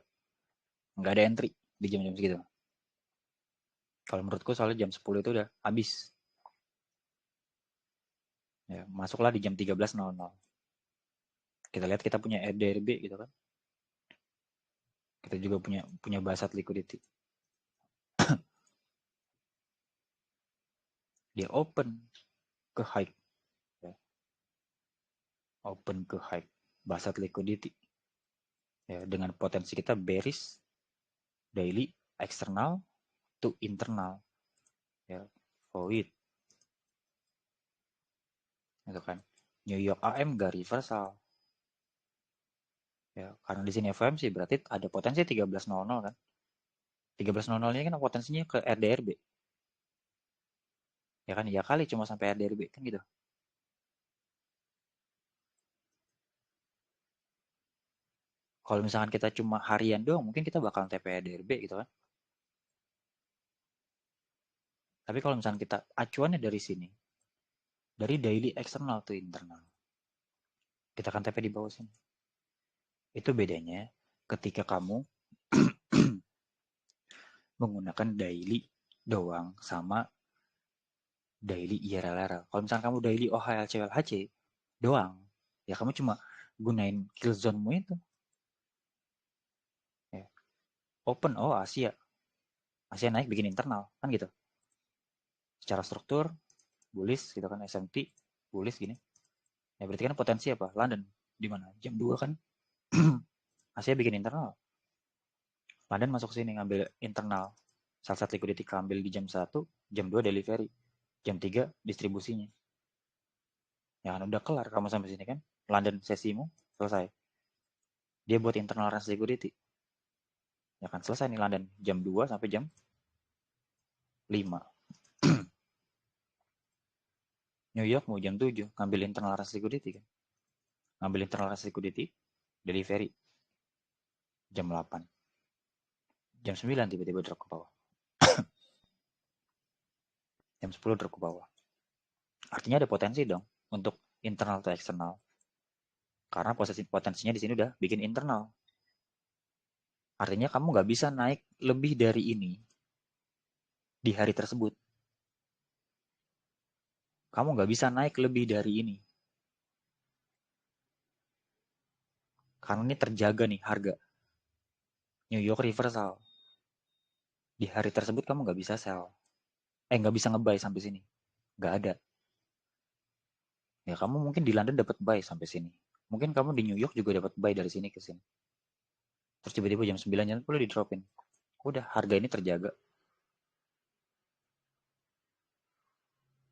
ada entry di jam-jam segitu. Kalau menurutku soalnya jam 10 itu udah habis. Ya, masuklah di jam 13.00. Kita lihat kita punya RDRB gitu kan. Kita juga punya basat liquidity. Dia open ke high. Ya. Open ke high. Basat liquidity. Ya, dengan potensi kita bearish daily eksternal to internal. Ya, void. Itu kan. New York AM gak reversal. Ya, karena di sini FOMC berarti ada potensi 13.00 kan. 13.00 ini kan potensinya ke RDRB. Ya kan, ya kali cuma sampai RDRB kan gitu. Kalau misalkan kita cuma harian doang, mungkin kita bakal TP RDRB gitu kan. Tapi kalau misalkan kita acuannya dari sini, dari daily eksternal to internal, kita akan TP di bawah sini. Itu bedanya ketika kamu menggunakan daily doang sama daily IRLR. Kalau misalkan kamu daily OHLC LHC doang, ya kamu cuma gunain kill zone-mu itu. Ya. Open, oh Asia. Asia naik bikin internal, kan gitu. Secara struktur, bullish gitu kan, SMT, bullish gini. Ya berarti kan potensi apa? London. Di mana? Jam 2 kan. Asia bikin internal. London masuk sini ngambil internal. Salah satu liquidity ambil di jam 1, jam 2 delivery. Jam 3 distribusinya. Ya kan udah kelar kamu sampai sini kan. London sesimu selesai. Dia buat internal range liquidity. Ya kan selesai nih London jam 2 sampai jam 5. New York mau jam 7 ngambil internal range liquidity kan. Ngambil internal range liquidity, delivery jam 8. Jam 9 tiba-tiba drop ke bawah. Jam 10 drop ke bawah. Artinya ada potensi dong untuk internal atau eksternal. Karena potensinya di sini udah bikin internal. Artinya kamu nggak bisa naik lebih dari ini di hari tersebut. Kamu nggak bisa naik lebih dari ini. Karena ini terjaga nih harga. New York reversal. Di hari tersebut kamu nggak bisa sell. Nggak bisa nge-buy sampai sini. Nggak ada. Ya kamu mungkin di London dapat buy sampai sini. Mungkin kamu di New York juga dapat buy dari sini ke sini. Terus tiba-tiba jam 9 jam 10 di dropin. Udah harga ini terjaga.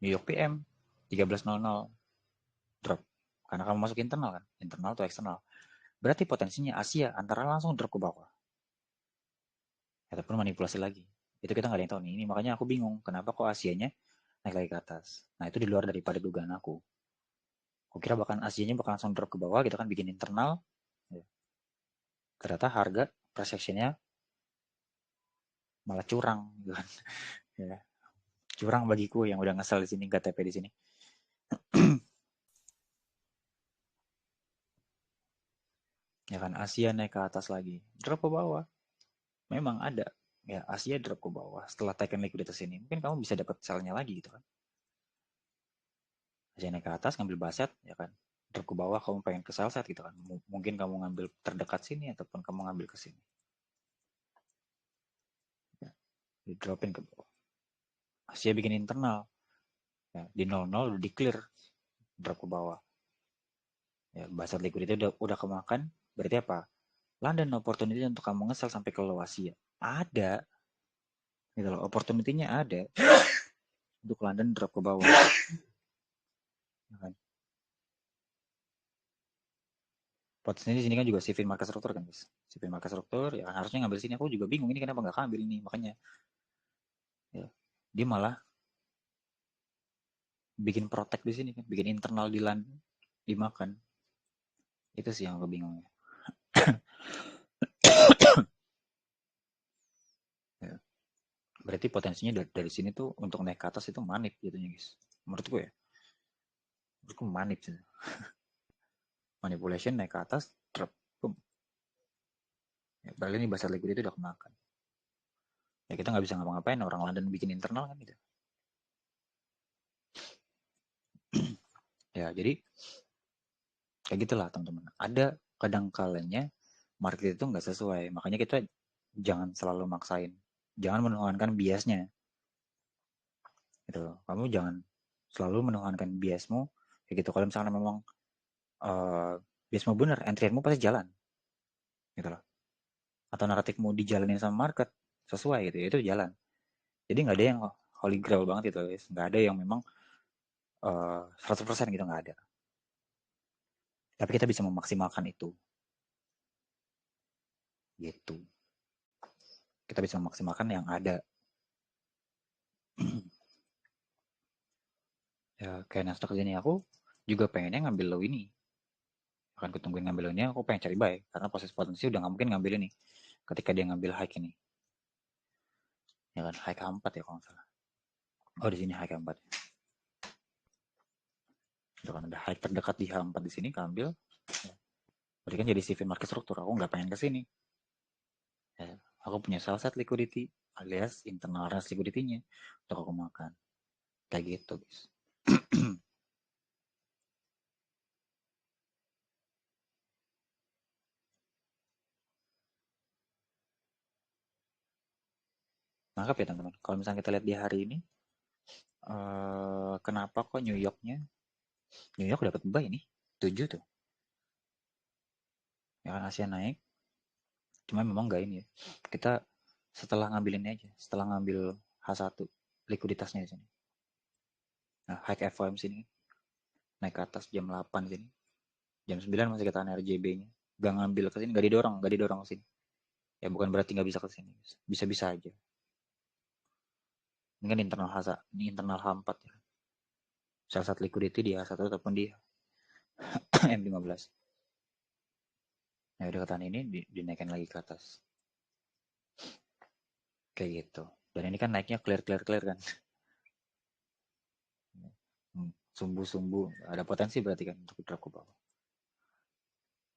New York PM 13.00 drop. Karena kamu masuk internal kan. Internal atau eksternal. Berarti potensinya Asia antara langsung drop ke bawah. ataupun manipulasi lagi. Itu kita nggak ada yang tahu nih. Ini makanya aku bingung kenapa kok Asianya naik lagi ke atas. Nah itu di luar daripada dugaan aku. Aku kira bahkan Asianya bakal langsung drop ke bawah gitu kan, bikin internal. Ya. Ternyata harga price actionnya malah curang gitu kan. Ya. Curang bagiku yang udah ngesel di sini, KTP di sini. Ya kan Asia naik ke atas lagi, drop ke bawah. Memang ada. Ya Asia drop ke bawah setelah taken likuiditas ini. Mungkin kamu bisa dapat selnya lagi gitu kan. Asia naik ke atas ngambil baset ya kan. Drop ke bawah kamu pengen ke sell set gitu kan. Mungkin kamu ngambil terdekat sini ataupun kamu ngambil ke sini. Ya, di dropin ke bawah. Asia bikin internal. Ya, di 00 udah di clear, drop ke bawah. Ya, baset liquidity udah kemakan. Berarti apa? London opportunity untuk kamu ngesel sampai ke low Asia. Ada. Gitu loh, opportunity-nya ada untuk London drop ke bawah. Ya kan? Potensinya di sini kan juga sipin market struktur kan guys. Sipin market struktur ya kan harusnya ngambil sini. Aku juga bingung ini kenapa nggak ambil ini. Makanya ya, dia malah bikin protect di sini kan, bikin internal di London dimakan. Itu sih yang aku bingung ya. Ya. Berarti potensinya dari sini tuh untuk naik ke atas itu manip jatuhnya guys. Menurutku ya. Menurutku manip sih. Manipulation naik ke atas, drop. Boom. Ya, berarti ini basar liquidity udah kemakan. Ya kita nggak bisa ngapa-ngapain, orang London bikin internal kan gitu. Ya jadi kayak gitulah teman-teman. Ada kadang kalanya market itu nggak sesuai. Makanya kita jangan selalu maksain. Jangan menuhankan biasnya. Gitu. Kamu jangan selalu menuhankan biasmu. Kayak gitu. Kalau misalnya memang uh, biasmu benar, entrianmu pasti jalan. Gitu loh. Atau naratifmu dijalanin sama market sesuai gitu ya, itu jalan. Jadi nggak ada yang holy grail banget itu guys. Nggak ada yang memang 100% gitu, nggak ada. Tapi kita bisa memaksimalkan itu. Gitu. Kita bisa memaksimalkan yang ada. Ya kayak Nasdaq ini aku juga pengennya ngambil low ini. Akan kutungguin ngambil low ini, aku pengen cari buy. Karena proses potensi udah nggak mungkin ngambil ini. Ketika dia ngambil high ini. Ya kan, high keempat ya kalau nggak salah. Oh di sini high keempat. Itu kan ada high terdekat di H4 di sini, keambil. Ya. Berarti kan jadi CV market struktur. Aku nggak pengen ke sini. Ya, aku punya sell set liquidity alias internal range liquidity-nya untuk aku makan. Kayak gitu guys. Nangkap ya teman-teman. Kalau misalnya kita lihat di hari ini, kenapa kok New York dapat buy nih 7 tuh. Ya kan Asia naik, cuma memang nggak ini ya. Kita setelah ngambil ini aja, setelah ngambil H1 likuiditasnya di sini. Nah, high FOMC sini naik ke atas jam 8 sini. Jam 9 masih kita RJB-nya. Gak ngambil ke sini, gak didorong ke sini. Ya bukan berarti nggak bisa ke sini. Bisa-bisa aja. Ini kan internal H1, ini internal H4 ya. Salah satu liquidity di H1 ataupun di M15. Nah, udah ketahan ini dinaikkan lagi ke atas. Kayak gitu. Dan ini kan naiknya clear kan. Sumbu-sumbu ada potensi berarti kan untuk drop ke bawah.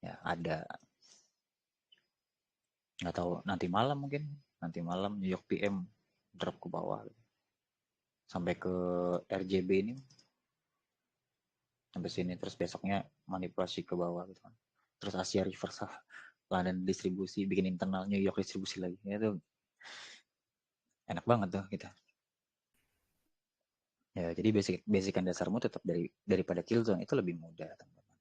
Ya, ada. Nggak tahu nanti malam mungkin. Nanti malam New York PM drop ke bawah. Sampai ke RJB ini. Sampai sini. Terus besoknya manipulasi ke bawah gitu kan. Terus Asia reverse lah. London distribusi. Bikin internal New York distribusi lagi. Ya, itu enak banget tuh kita. Ya, jadi basican dasarmu tetap daripada killzone itu lebih mudah, teman-teman.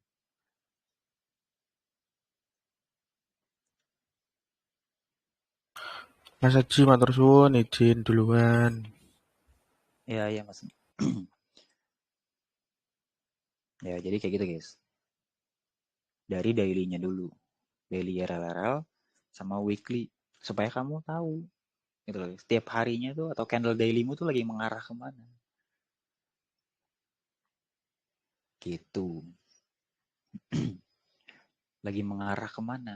Mas Haji, matur suwun, izin duluan. Ya, ya Mas. Ya, jadi kayak gitu, guys. Dari daily-nya dulu. Daily RLRL sama weekly supaya kamu tahu gitu loh. Setiap harinya tuh atau candle dailymu tuh lagi mengarah kemana gitu. Lagi mengarah kemana.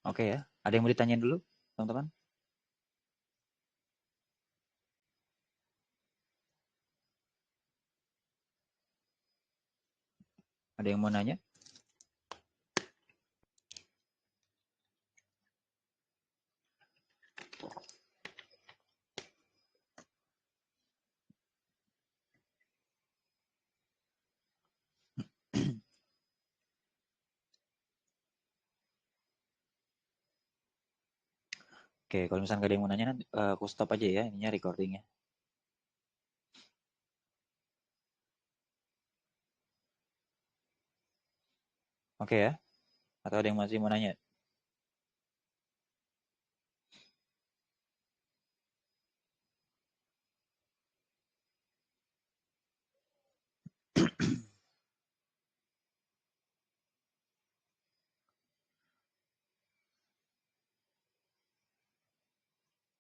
Oke ya, ada yang mau ditanyain dulu teman-teman? Ada yang mau nanya? Oke, kalau misalnya gak ada yang mau nanya, nanti aku stop aja ya ininya recordingnya. Oke ya, atau ada yang masih mau nanya?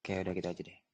Oke, udah gitu aja deh.